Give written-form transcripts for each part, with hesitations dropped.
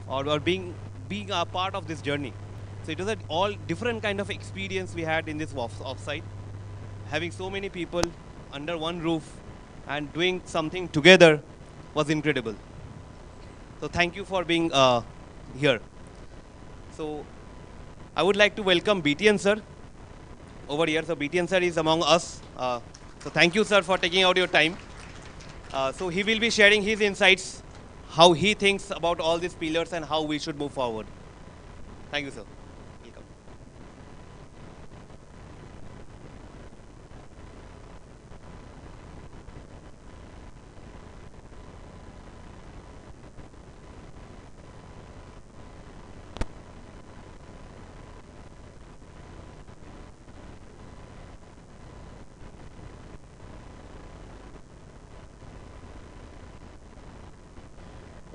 or being a part of this journey. So it was an all different kind of experience we had in this offsite, having so many people under one roof and doing something together was incredible. So thank you for being here. So I would like to welcome BTN sir over here. So BTN sir is among us. So thank you sir for taking out your time. So he will be sharing his insights, how he thinks about all these pillars and how we should move forward. Thank you sir. Welcome.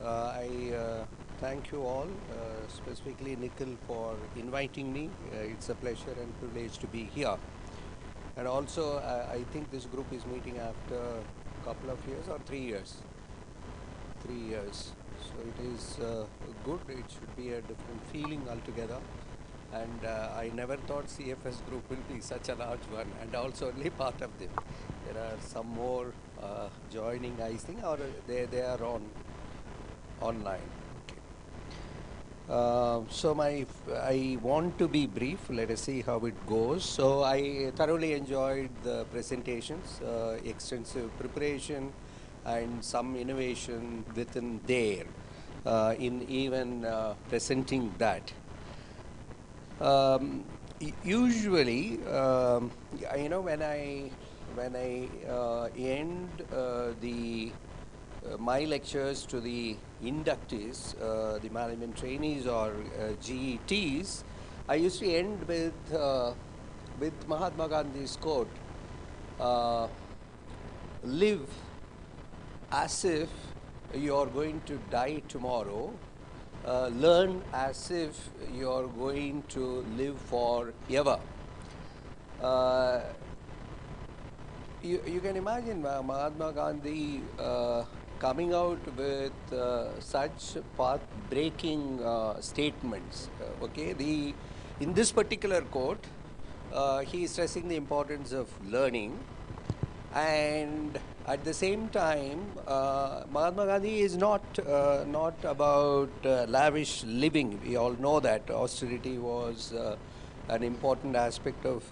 I thank you all, specifically Nikhil, for inviting me. It's a pleasure and privilege to be here. And also, I think this group is meeting after a couple of years or 3 years. 3 years. So it is good. It should be a different feeling altogether. And I never thought CFS group will be such a large one, and also only part of them. There are some more joining, I think, or they are online. Okay. I want to be brief. Let us see how it goes. So I thoroughly enjoyed the presentations, extensive preparation, and some innovation within there in even presenting that. Usually, when I end the my lectures to the inductees, the management trainees or GETs, I used to end with Mahatma Gandhi's quote: "Live as if you are going to die tomorrow. Learn as if you are going to live forever." You can imagine Mahatma Gandhi coming out with such path-breaking statements. In this particular quote, he is stressing the importance of learning, and at the same time, Mahatma Gandhi is not about lavish living. We all know that austerity was an important aspect of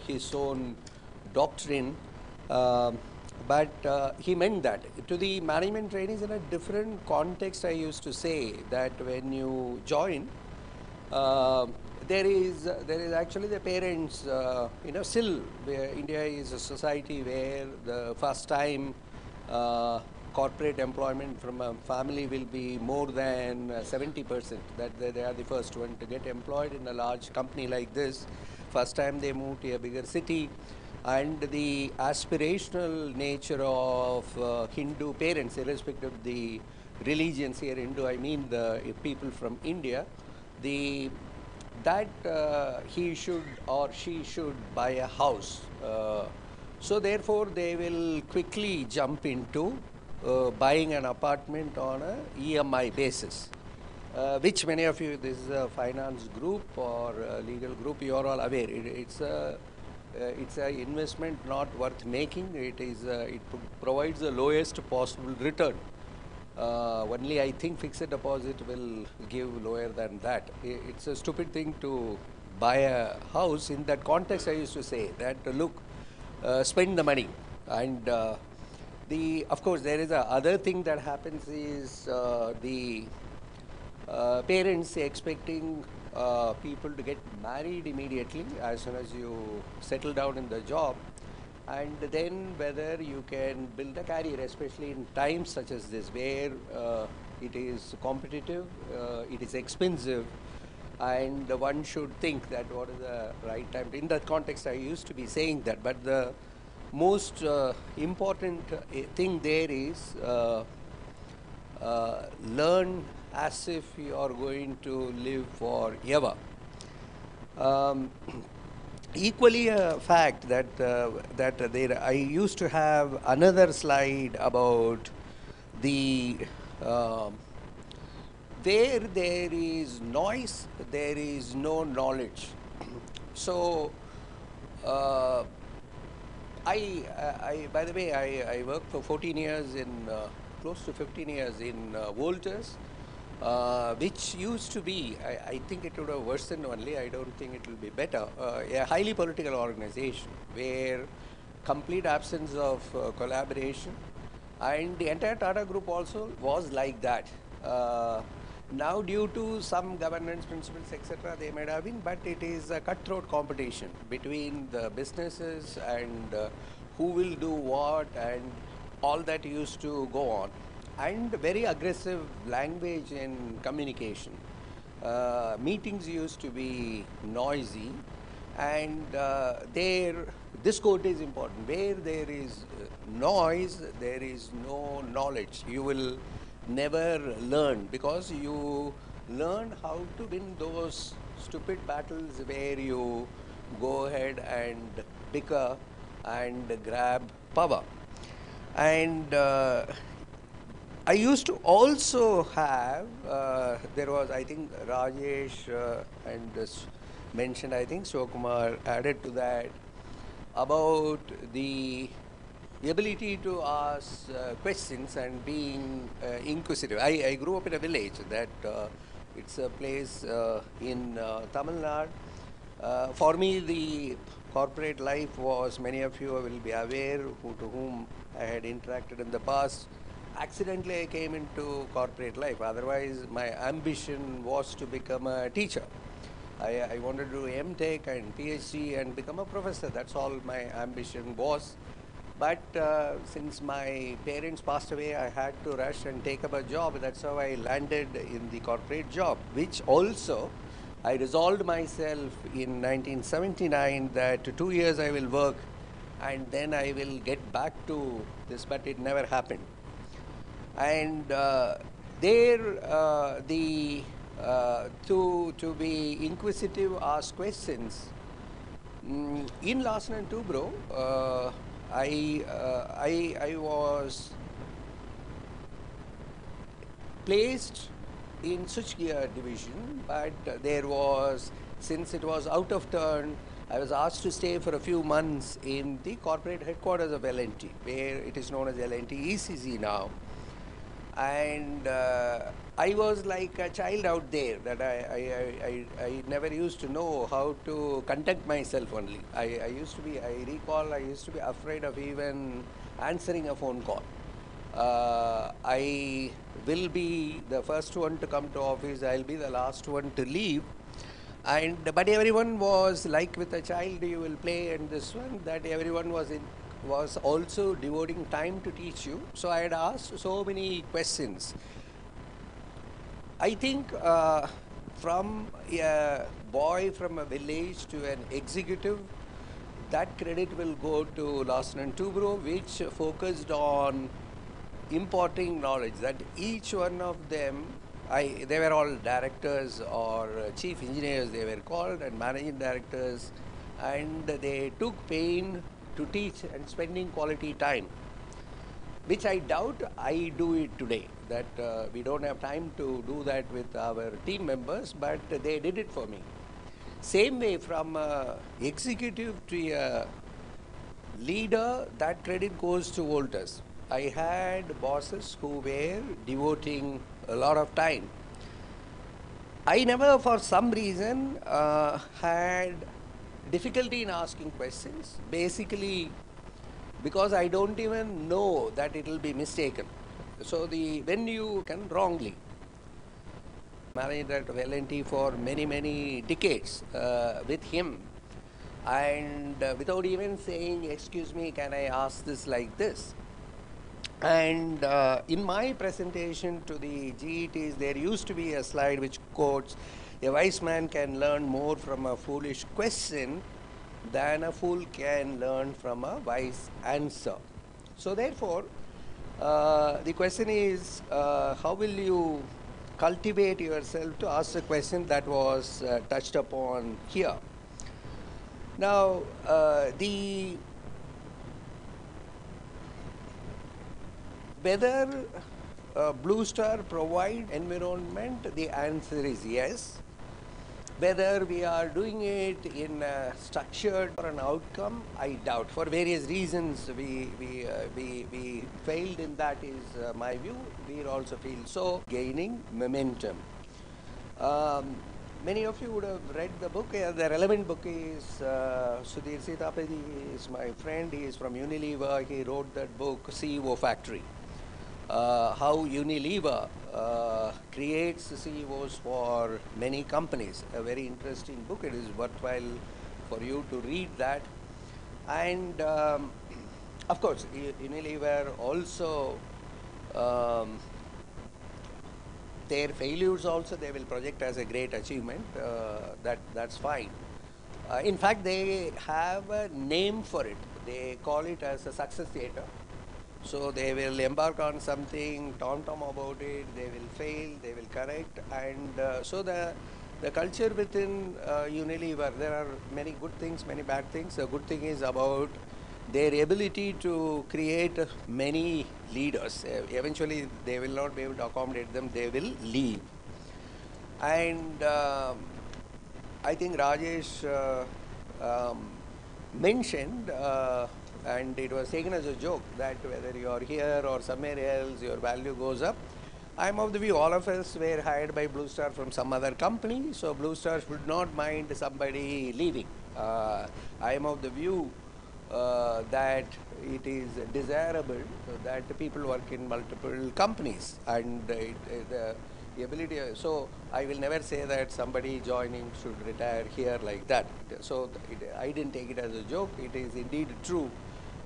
his own doctrine. But he meant that. To the management trainees in a different context, I used to say that when you join, there is actually the parents, still where India is a society where the first time corporate employment from a family will be more than 70%, that they are the first one to get employed in a large company like this. First time they move to a bigger city. And the aspirational nature of Hindu parents, irrespective of the religions here, Hindu, I mean the people from India, that he should or she should buy a house. So therefore, they will quickly jump into buying an apartment on a EMI basis. Which many of you, this is a finance group or a legal group, you are all aware. It's an investment not worth making. It provides the lowest possible return. Only I think fixed deposit will give lower than that. It's a stupid thing to buy a house. In that context, I used to say that look, spend the money. And of course, there is a other thing that happens is the parents expecting people to get married immediately as soon as you settle down in the job, and then whether you can build a career, especially in times such as this where it is competitive, it is expensive, and one should think that what is the right time. In that context, I used to be saying that, but the most important thing there is learn as if you are going to live forever. Equally a fact that I used to have another slide about the where there is noise, there is no knowledge. So, uh, by the way, I worked for 14 years close to 15 years in Volters, which used to be, I think it would have worsened only, I don't think it will be better, a highly political organization where complete absence of collaboration, and the entire Tata group also was like that. Now, due to some governance principles, etc., they might have been, but it is a cutthroat competition between the businesses and who will do what, and all that used to go on. And very aggressive language and communication. Meetings used to be noisy, and this quote is important: where there is noise, there is no knowledge. You will never learn, because you learn how to win those stupid battles where you go ahead and bicker and grab power. And I used to also have, there was, I think, Rajesh and mentioned, I think, Shokumar added to that, about the ability to ask questions and being inquisitive. I grew up in a village that it's a place in Tamil Nadu. For me, the corporate life was, many of you will be aware, to whom I had interacted in the past. Accidentally, I came into corporate life. Otherwise, my ambition was to become a teacher. I wanted to do M.Tech and PhD and become a professor. That's all my ambition was. But since my parents passed away, I had to rush and take up a job. That's how I landed in the corporate job, which also I resolved myself in 1979 that 2 years I will work and then I will get back to this, but it never happened. And to be inquisitive, ask questions. In Larsen and Toubro, I was placed in switchgear division, but there was, since it was out of turn, I was asked to stay for a few months in the corporate headquarters of L&T, where it is known as L&T ECC now. And I was like a child out there, that I never used to know how to conduct myself only. I used to be, I recall, I used to be afraid of even answering a phone call. I will be the first one to come to office, I'll be the last one to leave. But everyone was like with a child, you will play, and this one, that everyone was also devoting time to teach you. So I had asked so many questions. I think from a boy from a village to an executive, that credit will go to Larsen and Toubro, which focused on imparting knowledge, that each one of them, they were all directors or chief engineers, they were called, and managing directors, and they took pain to teach and spending quality time, which I doubt I do it today, that we don't have time to do that with our team members, but they did it for me. Same way, from executive to a leader, that credit goes to Volters. I had bosses who were devoting a lot of time. I never, for some reason, had difficulty in asking questions, basically because I don't even know that it will be mistaken. So when you can wrongly, managed that L&T for many decades with him, and without even saying, excuse me, can I ask this like this? And in my presentation to the GETs, there used to be a slide which quotes, a wise man can learn more from a foolish question than a fool can learn from a wise answer. So therefore, the question is, how will you cultivate yourself to ask a question that was touched upon here? Now, whether Blue Star provide environment? The answer is yes. Whether we are doing it in a structured or an outcome, I doubt. For various reasons, we failed in that is my view. We also feel so gaining momentum. Many of you would have read the book. The relevant book is Sudhir Sitapati is my friend. He is from Unilever. He wrote that book, CEO Factory. How Unilever creates CEOs for many companies. A very interesting book. It is worthwhile for you to read that. And of course, Unilever also, their failures also they will project as a great achievement. That's fine. In fact, they have a name for it. They call it as a success theater. So they will embark on something, tom-tom about it, they will fail, they will correct, and so the culture within Unilever, there are many good things, many bad things. The good thing is about their ability to create many leaders. Eventually, they will not be able to accommodate them, they will leave. And I think Rajesh mentioned, and it was taken as a joke, that whether you are here or somewhere else, your value goes up. I'm of the view all of us were hired by Blue Star from some other company, so Blue Star should not mind somebody leaving. I am of the view that it is desirable that people work in multiple companies, and the ability. So I will never say that somebody joining should retire here like that. So I didn't take it as a joke. It is indeed true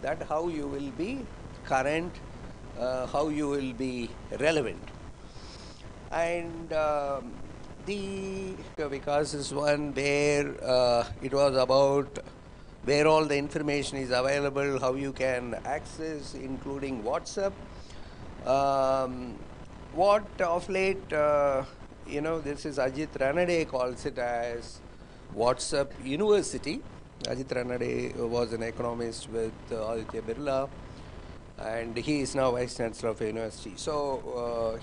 that how you will be current, how you will be relevant. And the Vikas is one where it was about where all the information is available, how you can access, including WhatsApp. What of late, this is Ajit Ranade calls it as WhatsApp University. Ajit Ranade was an economist with Aditya Birla, and he is now Vice Chancellor of a university. So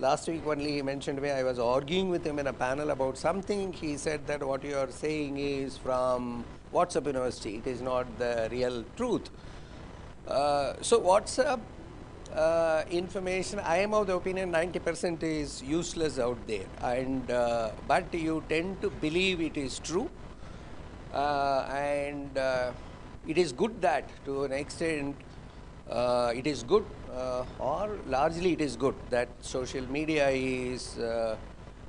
last week only he mentioned me, I was arguing with him in a panel about something. He said that what you are saying is from WhatsApp University. It is not the real truth. So WhatsApp information, I am of the opinion 90% is useless out there, and but you tend to believe it is true, and it is good that to an extent it is good, or largely it is good that social media is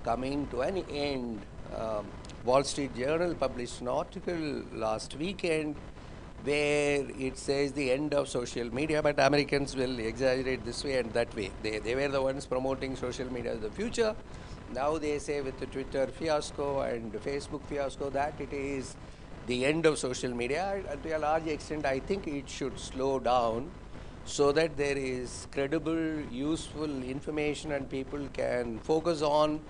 coming to an end. Wall Street Journal published an article last weekend where it says the end of social media, but Americans will exaggerate this way and that way. They were the ones promoting social media as the future. Now they say with the Twitter fiasco and Facebook fiasco that it is the end of social media. To a large extent, I think it should slow down so that there is credible, useful information and people can focus on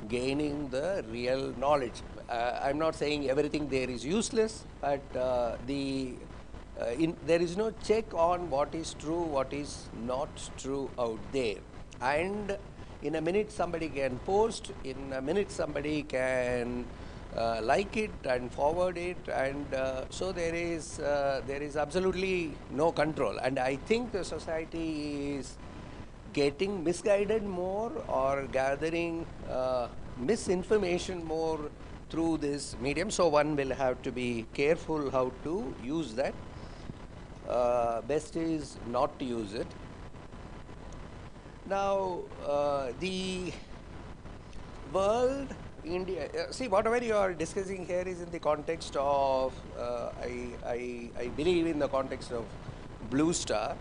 gaining the real knowledge. I'm not saying everything there is useless, but there is no check on what is true, what is not true out there. And in a minute somebody can post, in a minute somebody can like it and forward it, and so there is absolutely no control. And I think the society is getting misguided more or gathering misinformation more through this medium. So one will have to be careful how to use that. Best is not to use it. Now, the world, India, see, whatever you are discussing here is in the context of, I believe in the context of Blue Star.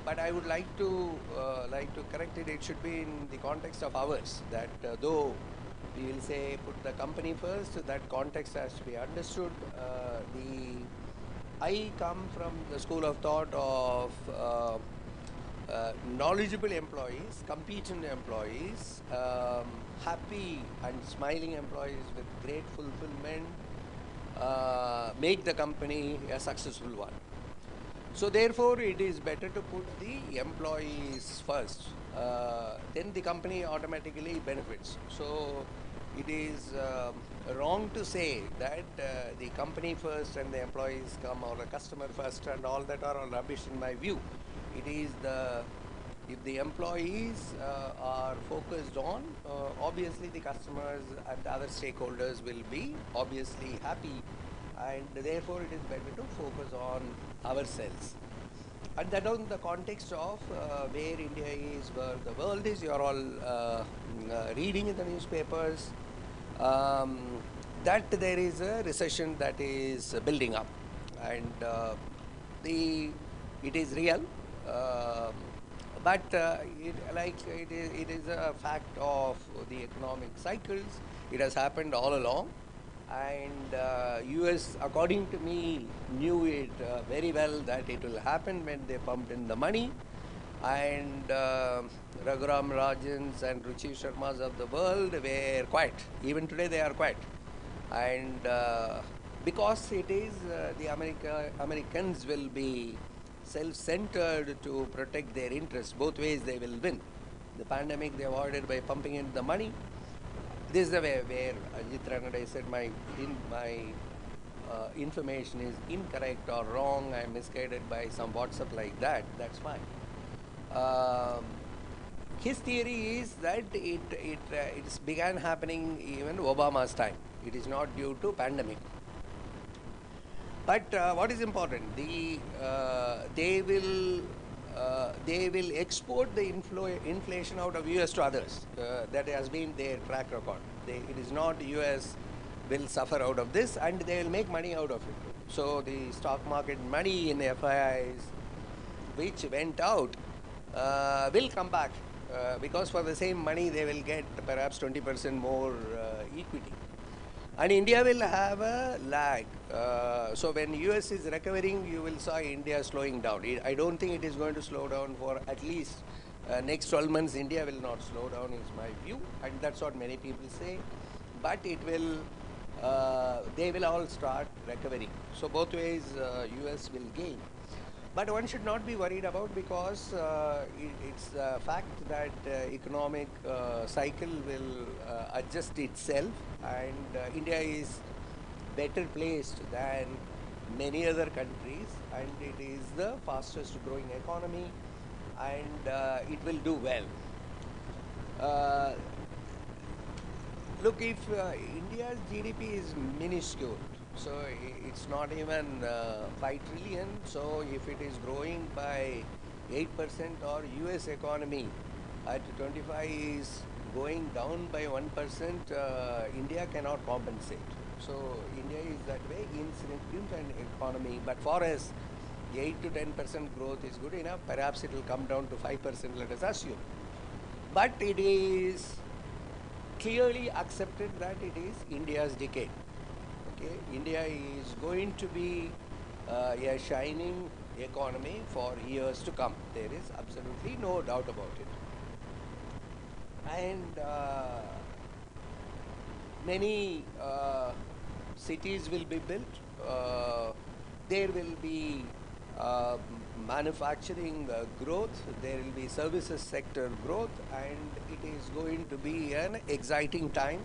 But I would like to correct it. It should be in the context of ours. That though we will say put the company first, that context has to be understood. I come from the school of thought of knowledgeable employees, competent employees, happy and smiling employees with great fulfillment, make the company a successful one. So therefore, it is better to put the employees first. Then the company automatically benefits. So it is wrong to say that the company first and the employees come, or the customer first, and all that are all rubbish in my view. It is the if the employees are focused on, obviously the customers and other stakeholders will be obviously happy, and therefore it is better to focus on ourselves. And that on the context of where India is, where the world is, you are all reading in the newspapers um, that there is a recession that is building up, and the it is real. Um but it is a fact of the economic cycles. It has happened all along, and US, according to me, knew it very well that it will happen when they pumped in the money. And Raghuram Rajans and Ruchi Sharmas of the world were quiet. Even today they are quiet. And because it is Americans will be self-centered to protect their interests. Both ways they will win. The pandemic they avoided by pumping in the money. This is the way where Ajit Ranade said my information is incorrect or wrong. I am misguided by some WhatsApp like that. That's fine. Um, his theory is that it began happening even Obama's time. It is not due to pandemic. But what is important? They will export the inflation out of US to others. That has been their track record. It is not US will suffer out of this, and they will make money out of it. So the stock market money in FIIs, which went out, will come back, because for the same money they will get perhaps 20% more equity. And India will have a lag. So when US is recovering, you will see India slowing down. I don't think it is going to slow down for at least next 12 months. India will not slow down, is my view, and that's what many people say. But it will, they will all start recovering. So both ways, US will gain. But one should not be worried about, because it's a fact that economic cycle will adjust itself, and India is better placed than many other countries, and it is the fastest growing economy, and it will do well. Uh, Look, if India's GDP is minuscule, so it's not even 5 trillion. So if it is growing by 8%, or US economy at 25 is going down by 1%, India cannot compensate. So India is that way, insignificant economy. But for us, the 8 to 10% growth is good enough. Perhaps it will come down to 5%, let us assume. But it is clearly accepted that it is India's decade. Okay, India is going to be a shining economy for years to come. There is absolutely no doubt about it. And many cities will be built. There will be uh, manufacturing growth, there will be services sector growth, and it is going to be an exciting time.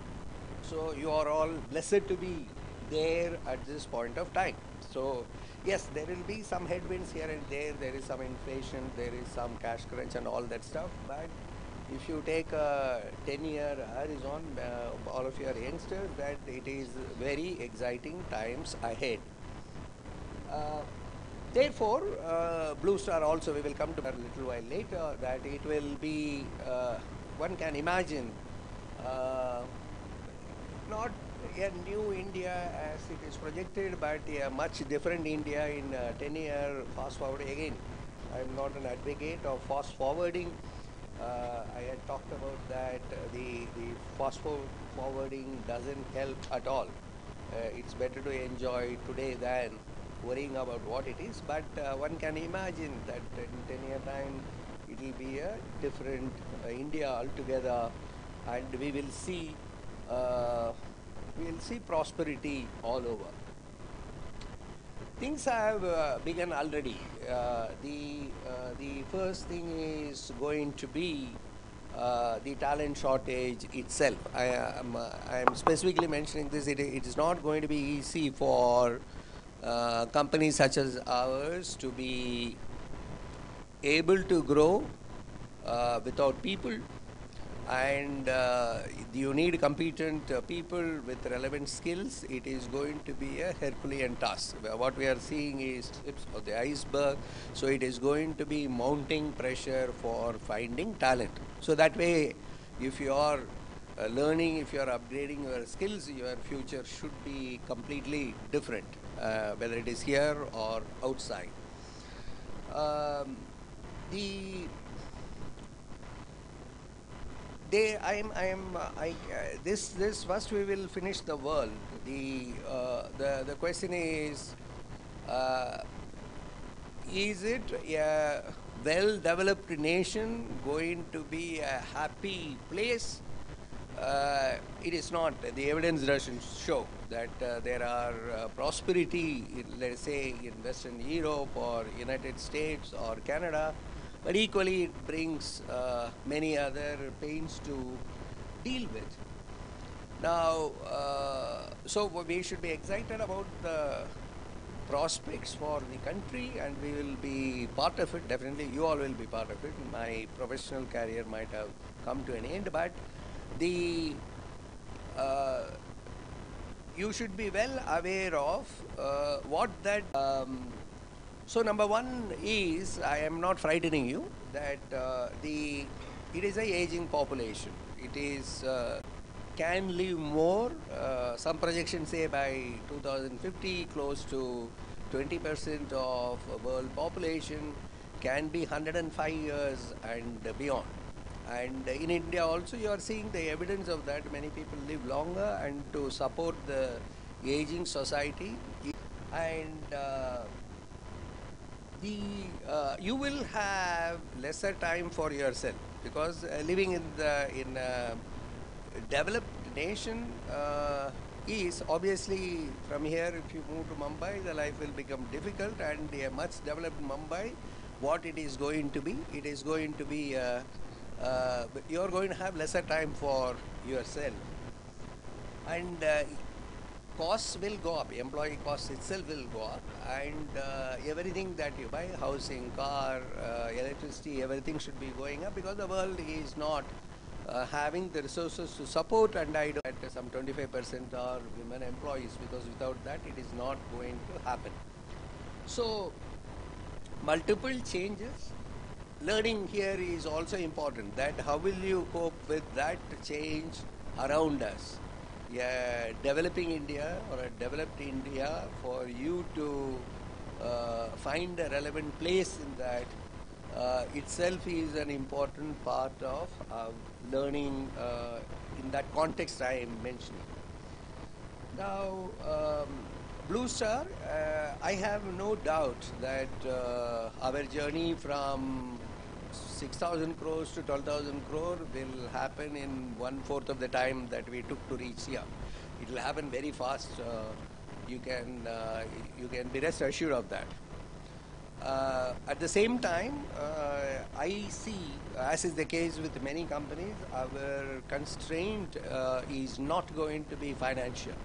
So you are all blessed to be there at this point of time. So yes, there will be some headwinds here and there is some inflation, there is some cash crunch and all that stuff, but if you take a 10-year horizon, all of your youngsters, that it is very exciting times ahead. Uh, Therefore, Blue Star also, we will come to that a little while later, that it will be, one can imagine, uh, not a new India as it is projected, but a much different India in 10-year fast forward. Again, I am not an advocate of fast forwarding. I had talked about that the fast forwarding doesn't help at all. It's better to enjoy today than worrying about what it is. But one can imagine that in 10-year time, it will be a different India altogether, and we will see prosperity all over. Things have begun already. The first thing is going to be the talent shortage itself. I am specifically mentioning this. It is not going to be easy for companies such as ours to be able to grow without people, and you need competent people with relevant skills. It is going to be a Herculean task. What we are seeing is tips of the iceberg, so it is going to be mounting pressure for finding talent. So that way, if you are learning, if you are upgrading your skills, your future should be completely different, whether it is here or outside. Um, the this first we will finish the world. The question uh, is it a well-developed nation going to be a happy place? It is not. The evidence doesn't show that there are prosperity, let's say, in Western Europe or United States or Canada, but equally it brings many other pains to deal with. Now, so we should be excited about the prospects for the country, and we will be part of it. Definitely, you all will be part of it. My professional career might have come to an end, but the uh, you should be well aware of what that. So number one is, I am not frightening you that it is a aging population. It is can live more. Some projections say by 2050, close to 20% of world population can be 105 years and beyond. And in India also, you are seeing the evidence of that. Many people live longer, and to support the aging society, and the you will have lesser time for yourself, because living in a developed nation is obviously, from here, if you move to Mumbai, the life will become difficult, and a much developed Mumbai, what it is going to be, it is going to be you are going to have lesser time for yourself, and costs will go up. Employee costs itself will go up, and everything that you buy, housing, car, electricity, everything should be going up, because the world is not having the resources to support, and I know that some 25% are women employees, because without that it is not going to happen. So multiple changes. Learning here is also important, that how will you cope with that change around us. Yeah, developing India or a developed India, for you to find a relevant place in that itself is an important part of learning in that context I am mentioning. Now, Blue Star, I have no doubt that our journey from 6,000 crores to 12,000 crore will happen in 1/4 of the time that we took to reach here. It will happen very fast. You can be rest assured of that. At the same time, I see, as is the case with many companies, our constraint is not going to be financial.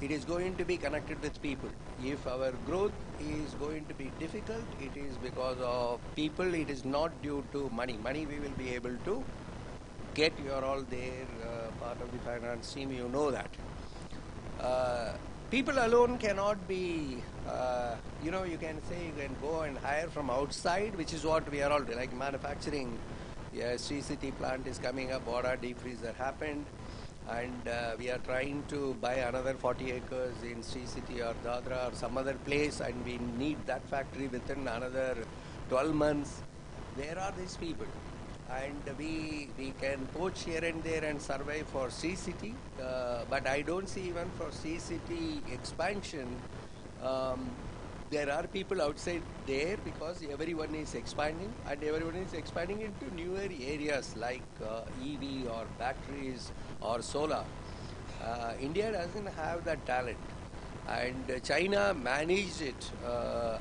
It is going to be connected with people. If our growth is going to be difficult, it is because of people. It is not due to money. Money we will be able to get. You are all there, part of the finance team, you know that. People alone cannot be, you can say you can go and hire from outside, which is what we are all doing, like manufacturing. Yeah, Sri City plant is coming up, Boda deep freezer happened, and we are trying to buy another 40 acres in Sri City or Dadra or some other place, and we need that factory within another 12 months. Where are these people? And we can poach here and there and survive for Sea City, but I don't see even for Sea City expansion. There are people outside there, because everyone is expanding, and everyone is expanding into newer areas like EV or batteries or solar. India doesn't have that talent. and China managed it,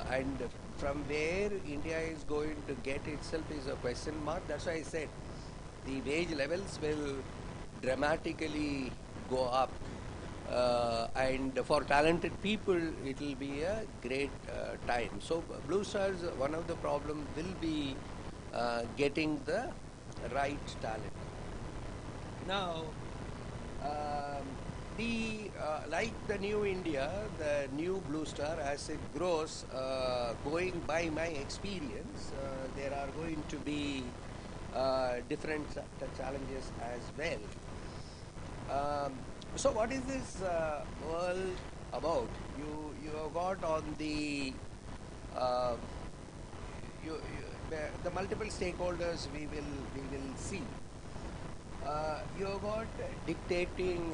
and from where India is going to get itself is a question mark. That's why I said the wage levels will dramatically go up, and for talented people it will be a great time. So Blue Stars, one of the problems will be getting the right talent. Now, like the new India, the new Blue Star, as it grows, going by my experience, there are going to be different challenges as well. So what is this world about? You have got on uh, the multiple stakeholders we will see. You have got dictating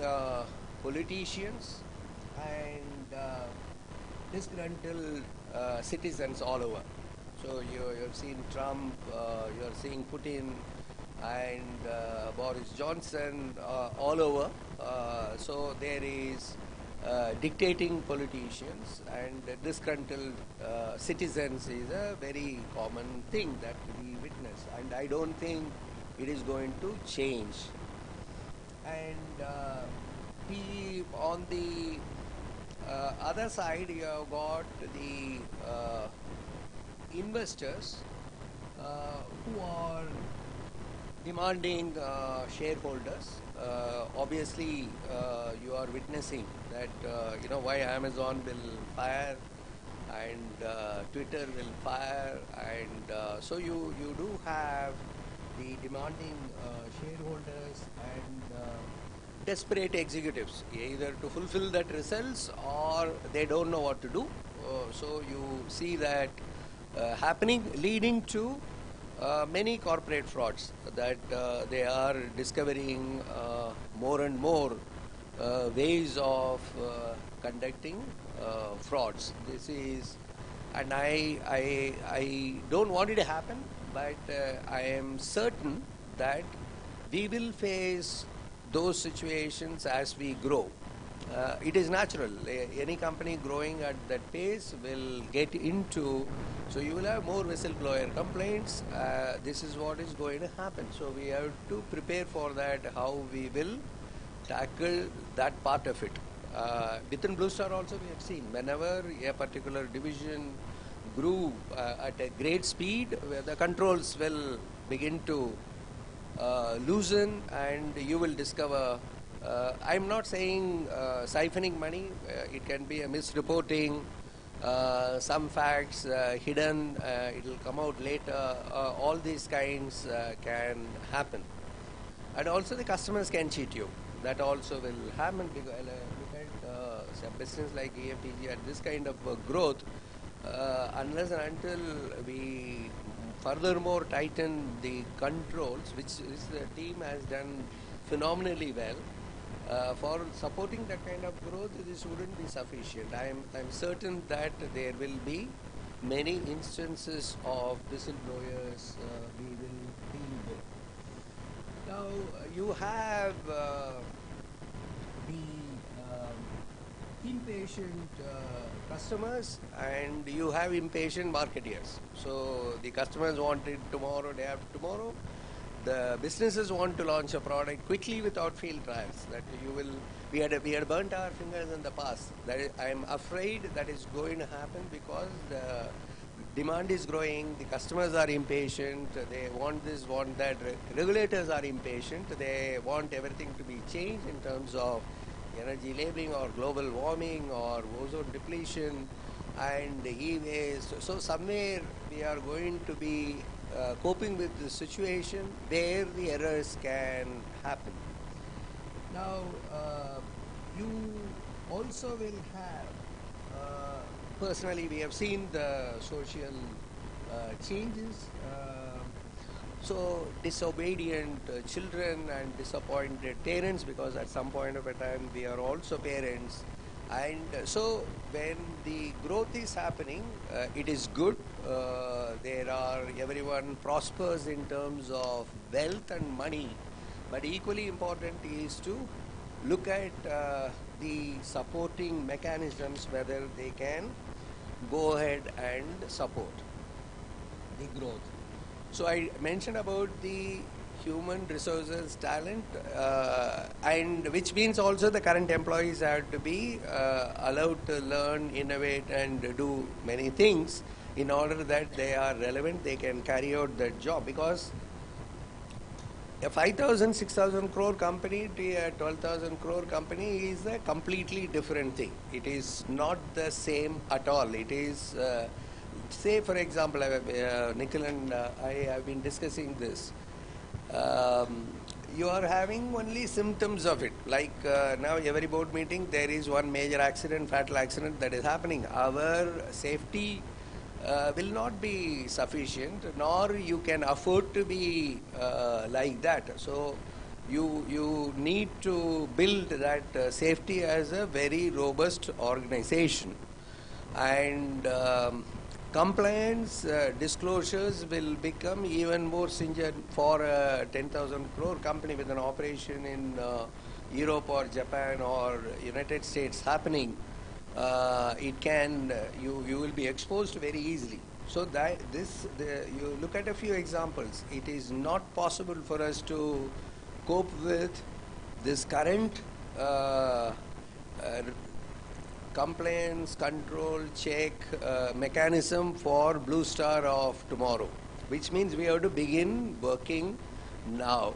politicians and disgruntled citizens all over. So you have seen Trump, you are seeing Putin and Boris Johnson all over. So there is dictating politicians and disgruntled citizens is a very common thing that we witness, and I don't think it is going to change. And on the other side, you have got the investors who are demanding shareholders. Obviously, you are witnessing that why Amazon will fire and Twitter will fire, and so you do have the demanding shareholders and desperate executives, either to fulfill that results or they don't know what to do. So you see that happening, leading to many corporate frauds that they are discovering more and more ways of conducting frauds. This is, and I don't want it to happen, but I am certain that we will face those situations as we grow. It is natural. Any company growing at that pace will get into, so you will have more whistleblower complaints. This is what is going to happen. So we have to prepare for that, how we will tackle that part of it. Within Blue Star also we have seen, whenever a particular division grew at a great speed, where the controls will begin to loosen, and you will discover, I'm not saying siphoning money, it can be a misreporting, some facts hidden, it will come out later, all these kinds can happen. And also the customers can cheat you. That also will happen, because look at a business like EFTG at this kind of growth, unless and until we furthermore tighten the controls, which is the team has done phenomenally well. For supporting that kind of growth, this wouldn't be sufficient. I'm certain that there will be many instances of whistleblowers we will deal with. Now you have the impatient customers and you have impatient marketeers. So the customers want it tomorrow, day after tomorrow. The businesses want to launch a product quickly without field trials. That you will, we had burnt our fingers in the past. I am afraid that is going to happen, because the demand is growing, the customers are impatient, they want this, want that, regulators are impatient, they want everything to be changed in terms of energy labeling or global warming or ozone depletion and e-waste. So somewhere we are going to be coping with the situation where the errors can happen. Now, you also will have, personally we have seen the social changes. So disobedient children and disappointed parents, because at some point of a time we are also parents. And so when the growth is happening, it is good. Everyone prospers in terms of wealth and money. But equally important is to look at the supporting mechanisms, whether they can go ahead and support the growth. So I mentioned about the human resources talent, and which means also the current employees have to be allowed to learn, innovate, and do many things in order that they are relevant, they can carry out that job. Because a 5,000, 6,000 crore company to a 12,000 crore company is a completely different thing. It is not the same at all. It is, say for example, Nikhil and I have been discussing this. You are having only symptoms of it. Like now every board meeting there is one major accident, fatal accident that is happening. Our safety will not be sufficient, nor you can afford to be like that. So you need to build that safety as a very robust organization. And compliance disclosures will become even more stringent for a 10,000 crore company with an operation in Europe or Japan or United States happening. It can you will be exposed very easily. So that you look at a few examples. It is not possible for us to cope with this current compliance, control, check mechanism for Blue Star of tomorrow, which means we have to begin working now.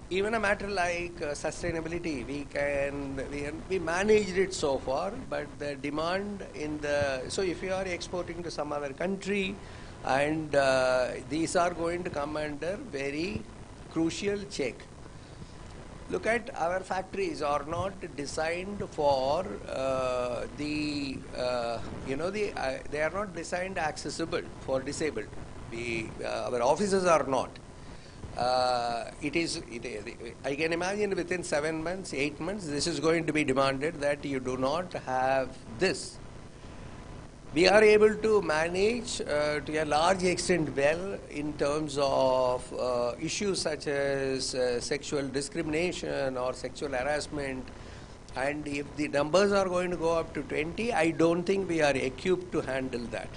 Even a matter like sustainability, we managed it so far, but the demand so if you are exporting to some other country, and these are going to come under very crucial check. Look at our factories are not designed for they are not designed accessible for disabled. Our offices are not. I can imagine within 7 months, 8 months, this is going to be demanded that you do not have this. We are able to manage to a large extent well in terms of issues such as sexual discrimination or sexual harassment. And if the numbers are going to go up to 20, I don't think we are equipped to handle that.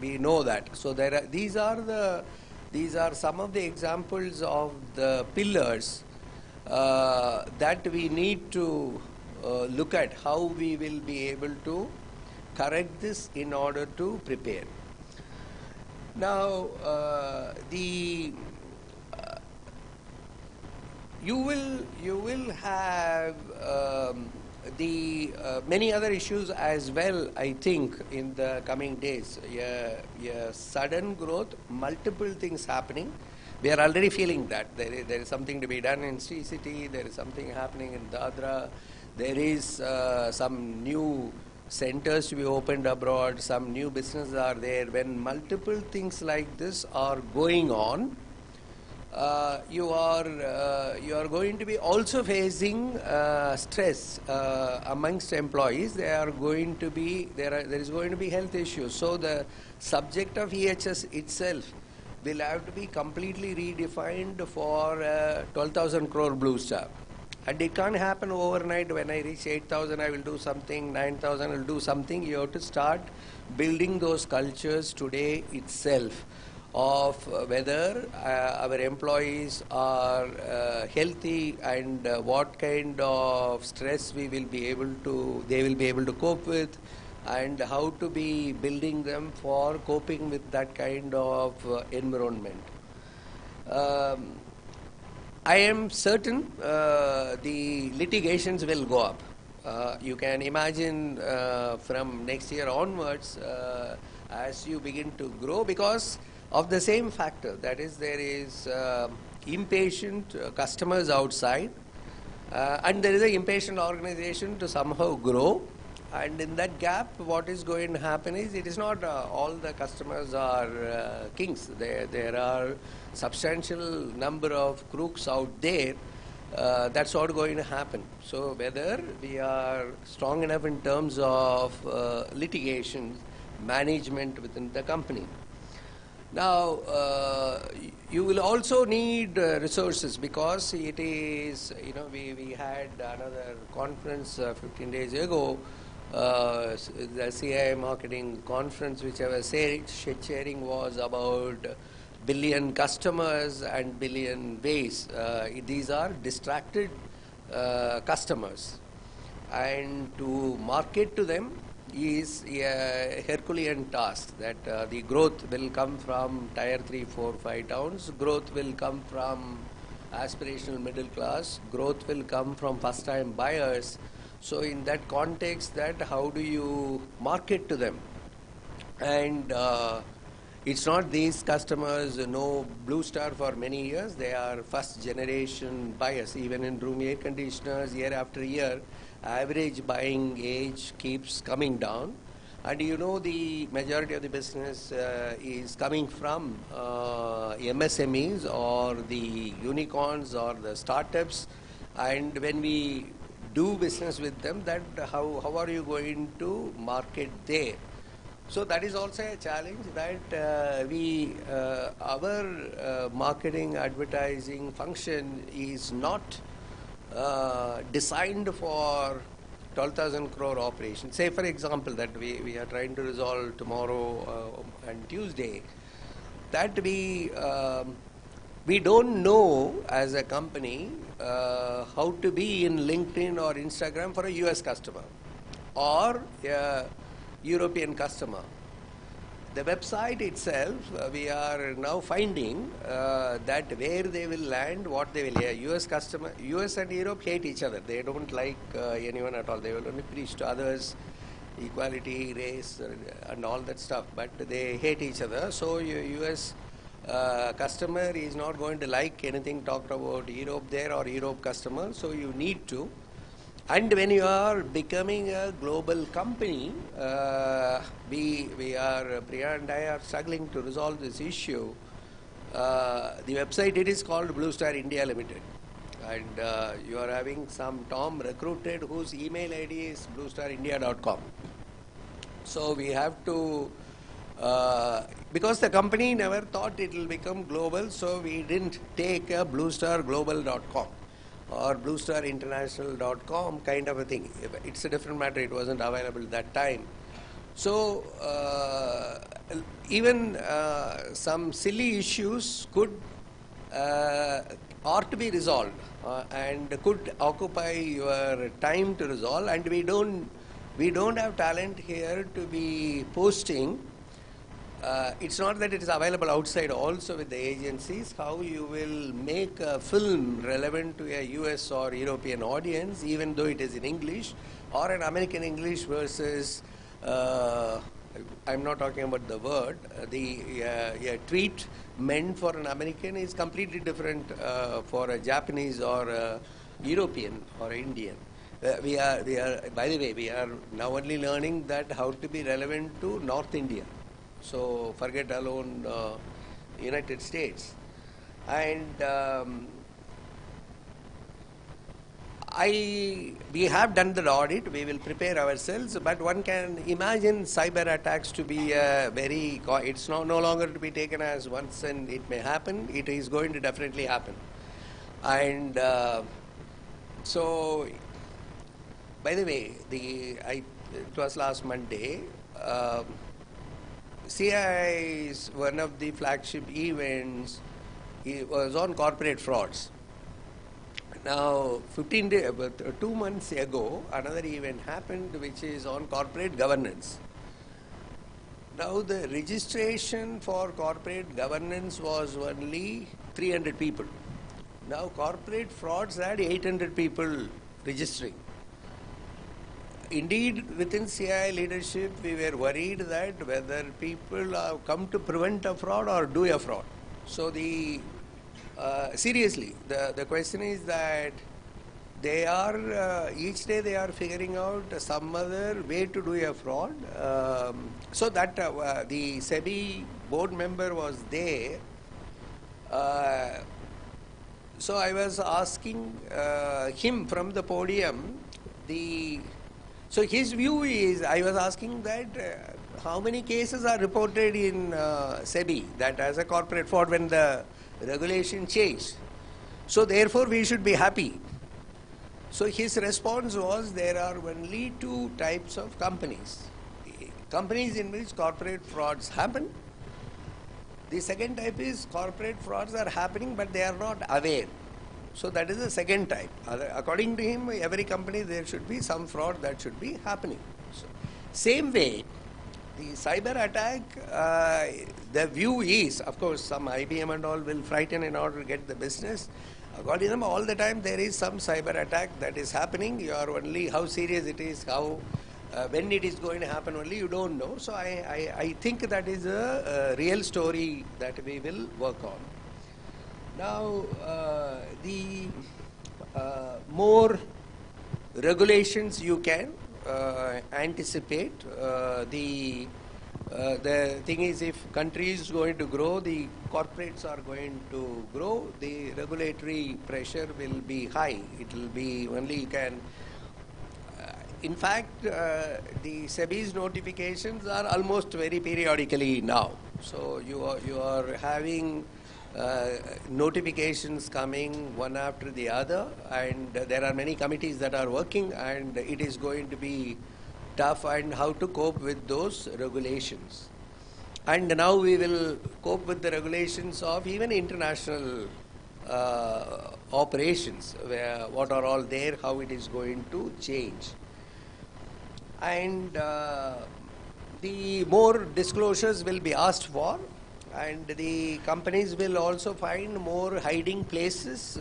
We know that. So these are some of the examples of the pillars that we need to look at how we will be able to correct this in order to prepare. Now, you will have many other issues as well, I think, in the coming days. Sudden growth, multiple things happening. We are already feeling that there is something to be done in Sri City. There is something happening in Dadra. There is some new centers to be opened abroad. Some new businesses are there. When multiple things like this are going on, you are going to be also facing stress amongst employees. There is going to be health issues. So the subject of EHS itself will have to be completely redefined for 12,000 crore Blue Star. And it can't happen overnight. When I reach 8,000, I will do something, 9,000, I will do something. You have to start building those cultures today itself of whether our employees are healthy and what kind of stress they will be able to cope with, and how to be building them for coping with that kind of environment. I am certain the litigations will go up. You can imagine from next year onwards, as you begin to grow, because of the same factor, that is, there is impatient customers outside, and there is an impatient organization to somehow grow. And in that gap, what is going to happen is, it is not all the customers are kings. There are substantial number of crooks out there. That's what going to happen. So whether we are strong enough in terms of litigation management within the company. Now, You will also need resources, because it is, we had another conference 15 days ago, the CI marketing conference, which I was sharing, was about billion customers and billion base. These are distracted customers, and to market to them is a Herculean task. That the growth will come from tier 3, 4, 5 towns, growth will come from aspirational middle class, growth will come from first time buyers. So in that context, that how do you market to them? And it's not these customers know Blue Star for many years. They are first generation buyers. Even in room air conditioners, year after year, average buying age keeps coming down. And the majority of the business is coming from MSMEs or the unicorns or the startups. And when we do business with them, that how are you going to market there? So that is also a challenge, that our marketing advertising function is not designed for 12,000 crore operation. Say for example that we are trying to resolve tomorrow and Tuesday, that we don't know as a company how to be in LinkedIn or Instagram for a US customer or a European customer. The website itself, we are now finding that where they will land, what they will hear. US and Europe hate each other. They don't like anyone at all. They will only preach to others, equality, race, and all that stuff. But they hate each other. So US customer is not going to like anything talked about Europe there or Europe customer. So you need to. And when you are becoming a global company, Priya and I are struggling to resolve this issue. The website, it is called Blue Star India Limited. And you are having some Tom recruited whose email ID is bluestarindia.com. So we have to, because the company never thought it will become global, so we didn't take a bluestarglobal.com. or bluestarinternational.com kind of a thing. It's a different matter. It wasn't available that time. So even some silly issues could ought to be resolved and could occupy your time to resolve. And we don't have talent here to be posting. It's not that it is available outside also with the agencies. How you will make a film relevant to a US or European audience, even though it is in English, or an American English versus, I'm not talking about the word, a tweet meant for an American is completely different for a Japanese or a European or Indian. We are, by the way, we are now only learning that how to be relevant to North India. So forget alone United States. And we have done the audit, we will prepare ourselves, but one can imagine cyber attacks to be it's no longer to be taken as once and it may happen, it is going to definitely happen. And so, by the way, it was last Monday, CII's one of the flagship events was on corporate frauds. Now, 2 months ago, another event happened which is on corporate governance. Now, the registration for corporate governance was only 300 people. Now, corporate frauds had 800 people registering. Indeed, within CII leadership, we were worried that whether people have come to prevent a fraud or do a fraud. So seriously, the question is that they are, each day they are figuring out some other way to do a fraud. So that the SEBI board member was there. So I was asking him from the podium, so his view is, I was asking that how many cases are reported in SEBI that as a corporate fraud when the regulation changed. So therefore we should be happy. So his response was, there are only two types of companies. Companies in which corporate frauds happen. The second type is corporate frauds are happening but they are not aware. So that is the second type. According to him, every company there should be some fraud that should be happening. So, same way, the cyber attack, the view is, of course, some IBM and all will frighten in order to get the business. According to them, all the time there is some cyber attack that is happening. You are only how serious it is, how when it is going to happen only you don't know. So I think that is a real story that we will work on. Now the more regulations you can anticipate, the thing is, if country is going to grow, the corporates are going to grow, the regulatory pressure will be high. It will be only you can. In fact, the SEBI's notifications are almost very periodically now. So you are having notifications coming one after the other, and there are many committees that are working, and it is going to be tough and how to cope with those regulations. And now we will cope with the regulations of even international operations, where what are all there, how it is going to change. And the more disclosures will be asked for, and the companies will also find more hiding places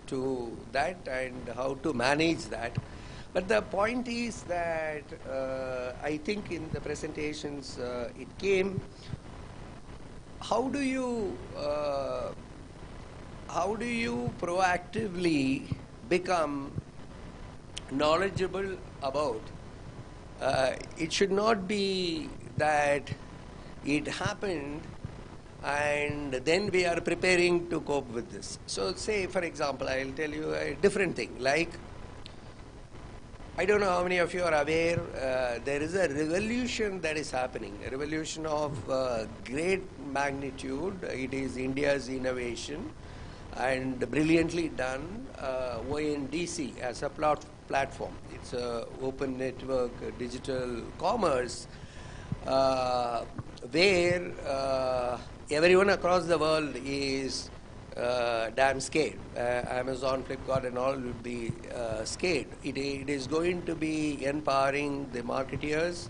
to that and how to manage that. But the point is that I think in the presentations it came, how do you proactively become knowledgeable about it should not be that it happened and then we are preparing to cope with this. So say, for example, I will tell you a different thing. Like, I don't know how many of you are aware, there is a revolution that is happening, a revolution of great magnitude. It is India's innovation and brilliantly done, ONDC as a platform. It's a open network digital commerce where everyone across the world is damn scared. Amazon, Flipkart and all will be scared. It is going to be empowering the marketeers,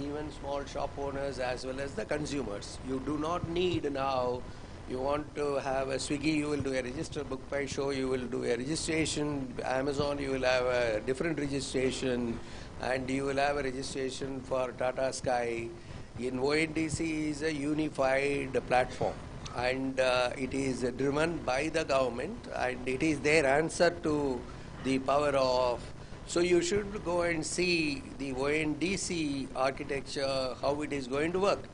even small shop owners as well as the consumers. You do not need now, you want to have a Swiggy, you will do a register, Book by Show, you will do a registration, Amazon, you will have a different registration, and you will have a registration for Tata Sky. In ONDC is a unified platform, and it is driven by the government, and it is their answer to the power of. So you should go and see the ONDC architecture, how it is going to work.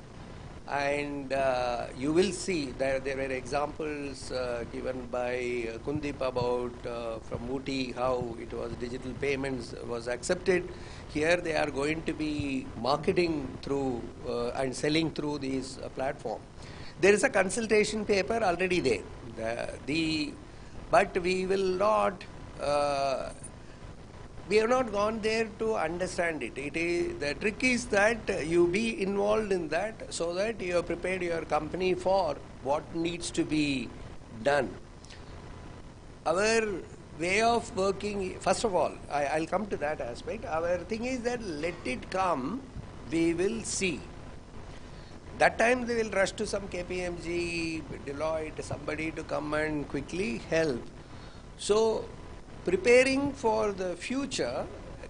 And you will see that there were examples given by Kundip about from Ooty how it was digital payments was accepted. Here they are going to be marketing through and selling through this platform. There is a consultation paper already there. But we will not. We have not gone there to understand it. The trick is that you be involved in that so that you have prepared your company for what needs to be done. Our way of working, first of all, I'll come to that aspect. Our thing is that let it come, we will see. That time they will rush to some KPMG, Deloitte, somebody to come and quickly help. So preparing for the future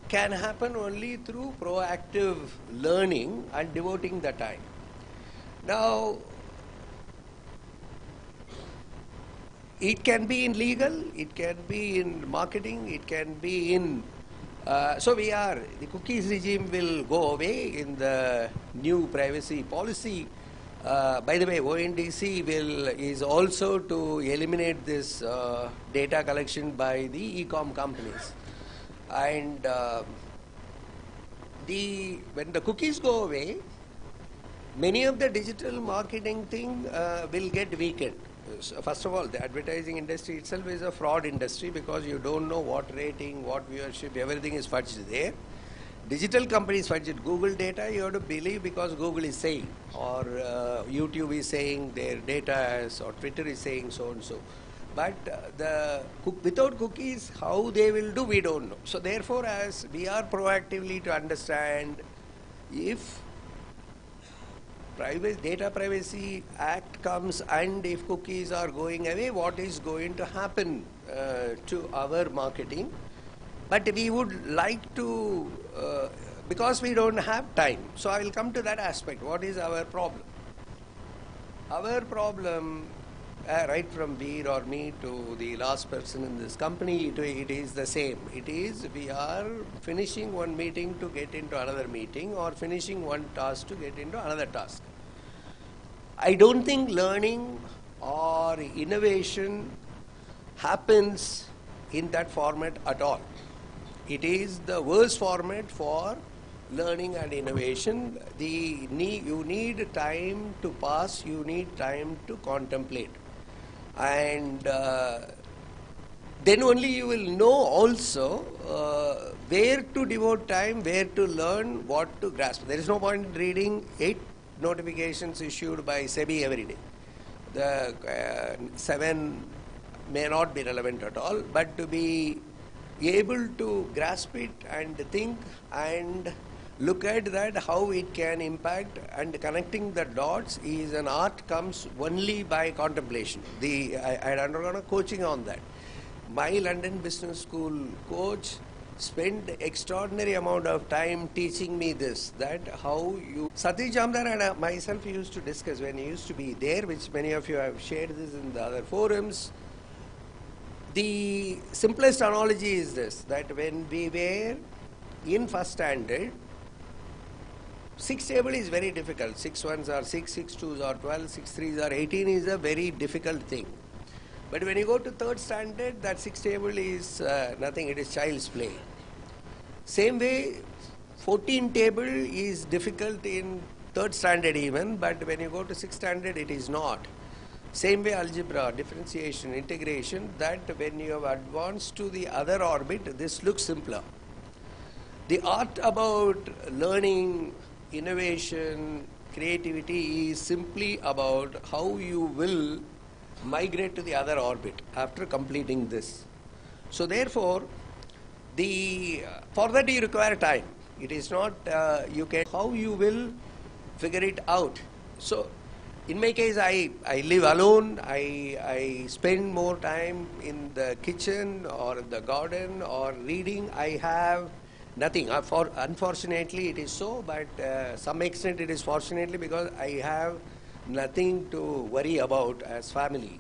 can happen only through proactive learning and devoting the time. Now, it can be in legal, it can be in marketing, it can be in. The cookies regime will go away in the new privacy policy. By the way, ONDC is also to eliminate this data collection by the e-com companies. And when the cookies go away, many of the digital marketing thing will get weakened. first of all, the advertising industry itself is a fraud industry because you don't know what rating, what viewership, everything is fudged there. Digital companies fudge it. Google data, you have to believe because Google is saying, or YouTube is saying their data is, or Twitter is saying so and so. But without cookies, how they will do, we don't know. So therefore, as we are proactively to understand if Data Privacy Act comes and if cookies are going away, what is going to happen to our marketing? But we would like to, because we don't have time. So I will come to that aspect. What is our problem? Our problem, right from Veer or me to the last person in this company, it is the same. It is we are finishing one meeting to get into another meeting or finishing one task to get into another task. I don't think learning or innovation happens in that format at all. It is the worst format for learning and innovation. You need time to pass, you need time to contemplate. And then only you will know also where to devote time, where to learn, what to grasp. There is no point in reading 8 notifications issued by SEBI every day. The 7 may not be relevant at all, but to be able to grasp it and think and look at that, how it can impact, and connecting the dots is an art, comes only by contemplation. I had undergone a coaching on that. My London Business School coach spent extraordinary amount of time teaching me this, that how you... Satish Jamdar and myself used to discuss when he used to be there, which many of you have shared this in the other forums. The simplest analogy is this, that when we were in first standard, 6 table is very difficult. 6 ones are 6, 6 twos are 12, 6 threes are 18 is a very difficult thing. But when you go to third standard, that 6 table is nothing, it is child's play. Same way, 14 table is difficult in third standard even, but when you go to 6th standard, it is not. Same way algebra, differentiation, integration, that when you have advanced to the other orbit, this looks simpler. The art about learning, innovation, creativity is simply about how you will migrate to the other orbit after completing this. So therefore, for that you require time. It is not how you will figure it out. So in my case, I live alone. I spend more time in the kitchen or the garden or reading. I have nothing. Unfortunately, it is so, but some extent it is fortunately, because I have nothing to worry about as family.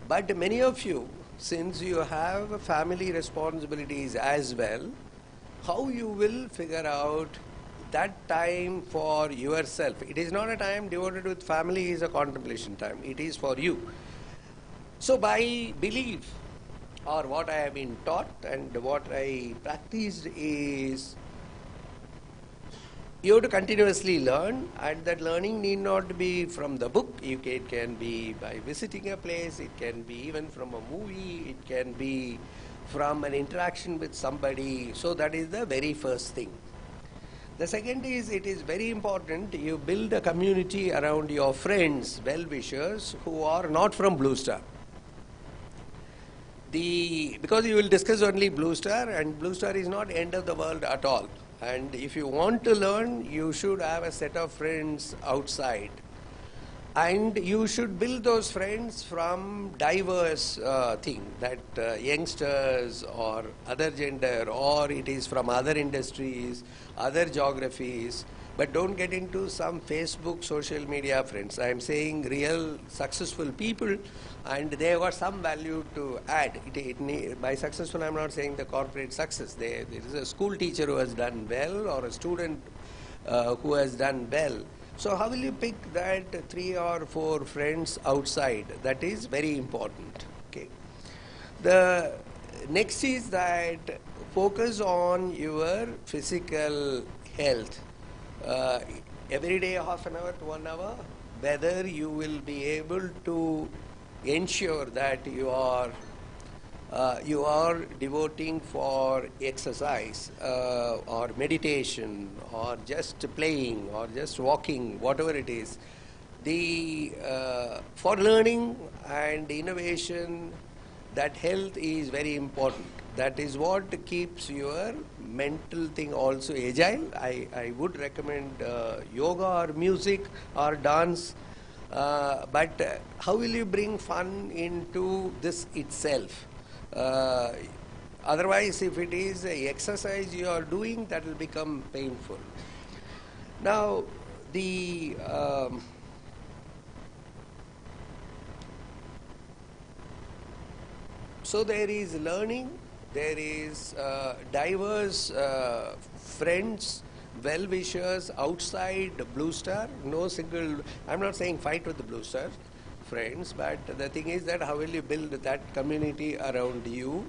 But many of you, since you have family responsibilities as well, how you will figure out that time for yourself. It is not a time devoted with family, is a contemplation time. It is for you. So by belief, or what I have been taught and what I practiced, is you have to continuously learn, and that learning need not be from the book. It can be by visiting a place, it can be even from a movie, it can be from an interaction with somebody. So that is the very first thing. The second is, it is very important you build a community around your friends, well-wishers, who are not from Blue Star. Because you will discuss only Blue Star, and Blue Star is not end of the world at all. And if you want to learn, you should have a set of friends outside. And you should build those friends from diverse thing, that youngsters or other gender, or it is from other industries, other geographies. But don't get into some Facebook, social media friends. I am saying real successful people, and they have got some value to add. By successful, I am not saying the corporate success. There is a school teacher who has done well, or a student who has done well. So how will you pick that 3 or 4 friends outside? That is very important. Okay. The next is that focus on your physical health. Every day, half an hour to 1 hour, whether you will be able to ensure that you are devoting for exercise or meditation or just playing or just walking, whatever it is. For learning and innovation, that health is very important. That is what keeps your mental thing also agile. I would recommend yoga or music or dance. But how will you bring fun into this itself? Uh, Otherwise, if it is a exercise you are doing, that will become painful. Now, so there is learning, there is diverse friends, well-wishers outside Blue Star. No single, I'm not saying fight with the Blue Star friends, but the thing is that how will you build that community around you,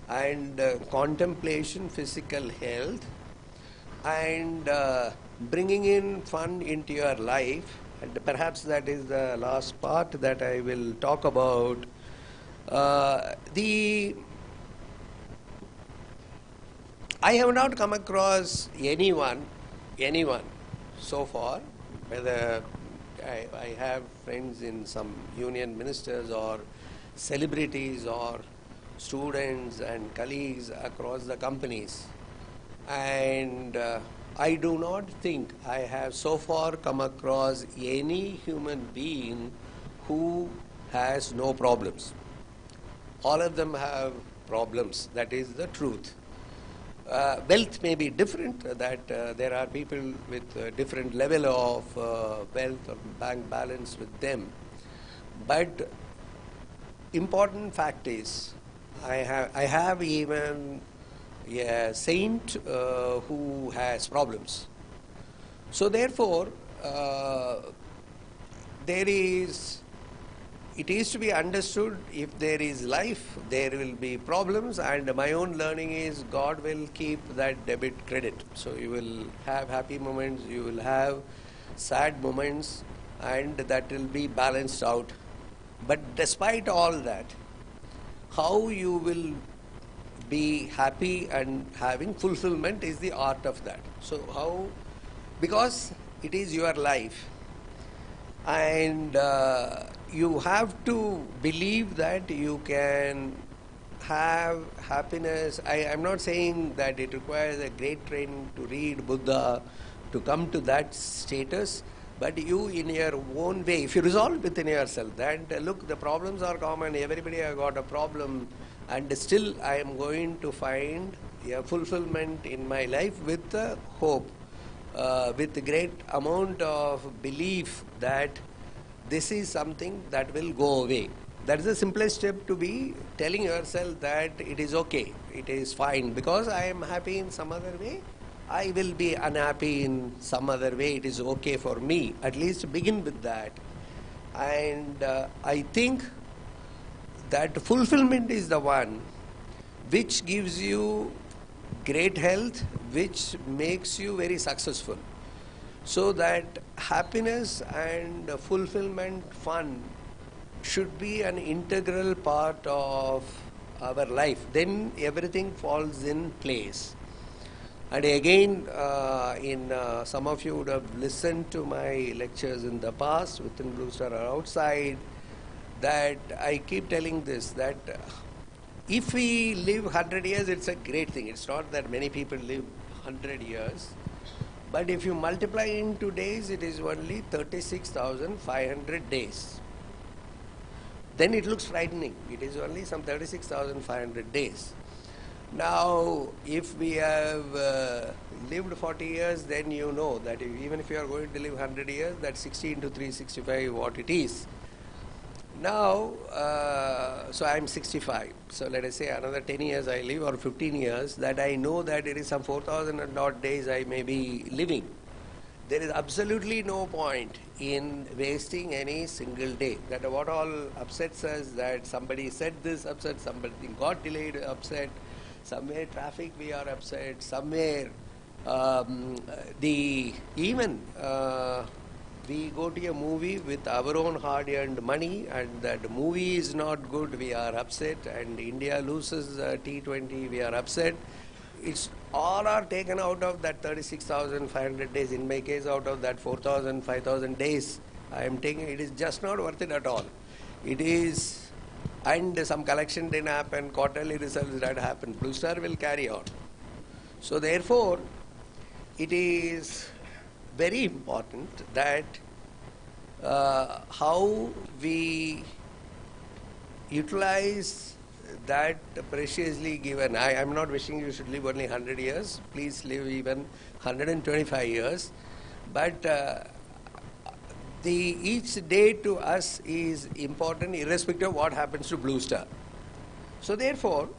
and contemplation, physical health, and bringing in fun into your life. And perhaps that is the last part that I will talk about. I have not come across anyone so far, whether I have friends in some union ministers or celebrities or students and colleagues across the companies. And I do not think I have so far come across any human being who has no problems. All of them have problems. That is the truth. Wealth may be different, that there are people with different level of wealth or bank balance with them. But important fact is, I have even a saint who has problems. So therefore, it is to be understood, if there is life, there will be problems, and my own learning is God will keep that debit credit. So you will have happy moments, you will have sad moments, and that will be balanced out. But despite all that, how you will be happy and having fulfillment is the art of that. So how, because it is your life, and you have to believe that you can have happiness. I am not saying that it requires a great training to read Buddha to come to that status, but you in your own way, if you resolve within yourself that look, the problems are common, everybody has got a problem, and still I am going to find a fulfillment in my life with hope, with a great amount of belief that this is something that will go away. That is the simplest step, to be telling yourself that it is okay, it is fine, because I am happy in some other way, I will be unhappy in some other way, it is okay for me. At least begin with that. And I think that fulfillment is the one which gives you great health, which makes you very successful. So that happiness and fulfillment, fun, should be an integral part of our life. Then everything falls in place. And again, some of you would have listened to my lectures in the past, within Blue Star or outside, that I keep telling this, that if we live 100 years, it's a great thing. It's not that many people live 100 years. But if you multiply into days, it is only 36,500 days. Then it looks frightening. It is only some 36,500 days. Now, if we have lived 40 years, then you know that even if you are going to live 100 years, that's 60 into 365 what it is. Now, so I am 65. So let us say another 10 years I live, or 15 years, that I know that it is some 4,000 and odd days I may be living. There is absolutely no point in wasting any single day. That what all upsets us, that somebody said this upset, somebody got delayed upset, somewhere traffic we are upset, somewhere even we go to a movie with our own hard-earned money, and that movie is not good, we are upset, and India loses T20, we are upset. It's all are taken out of that 36,500 days. In my case, out of that 4,000, 5,000 days, I am taking, it is just not worth it at all. It is, and some collection didn't happen, quarterly results didn't happen. Blue Star will carry on. So therefore, it is very important that how we utilize that preciously given. I am not wishing you should live only 100 years. Please live even 125 years. But each day to us is important irrespective of what happens to Blue Star. So therefore,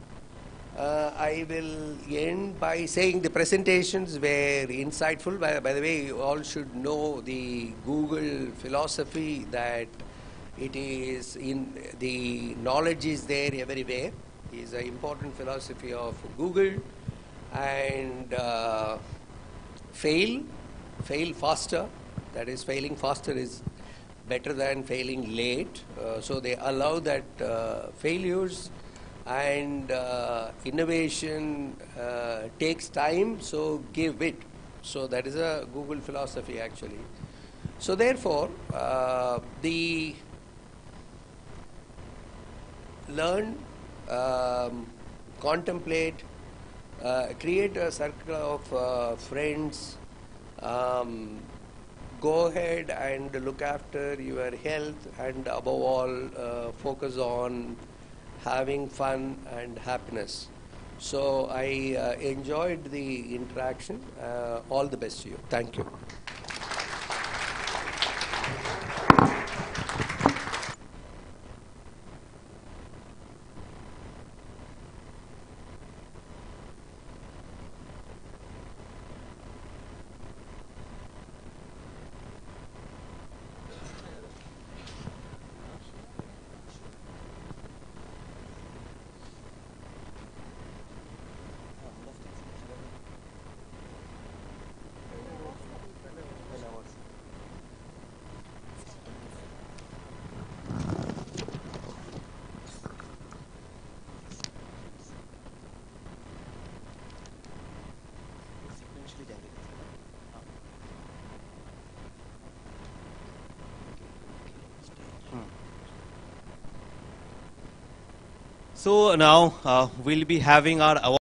I will end by saying the presentations were insightful. By the way, you all should know the Google philosophy that it is in the knowledge is there everywhere. It is an important philosophy of Google. And fail faster. That is, failing faster is better than failing late. So they allow that failures and innovation takes time, so give it. So that is a Google philosophy actually. So therefore, learn, contemplate, create a circle of friends, go ahead and look after your health, and above all focus on having fun and happiness. So I enjoyed the interaction. All the best to you. Thank you. So now we'll be having our award.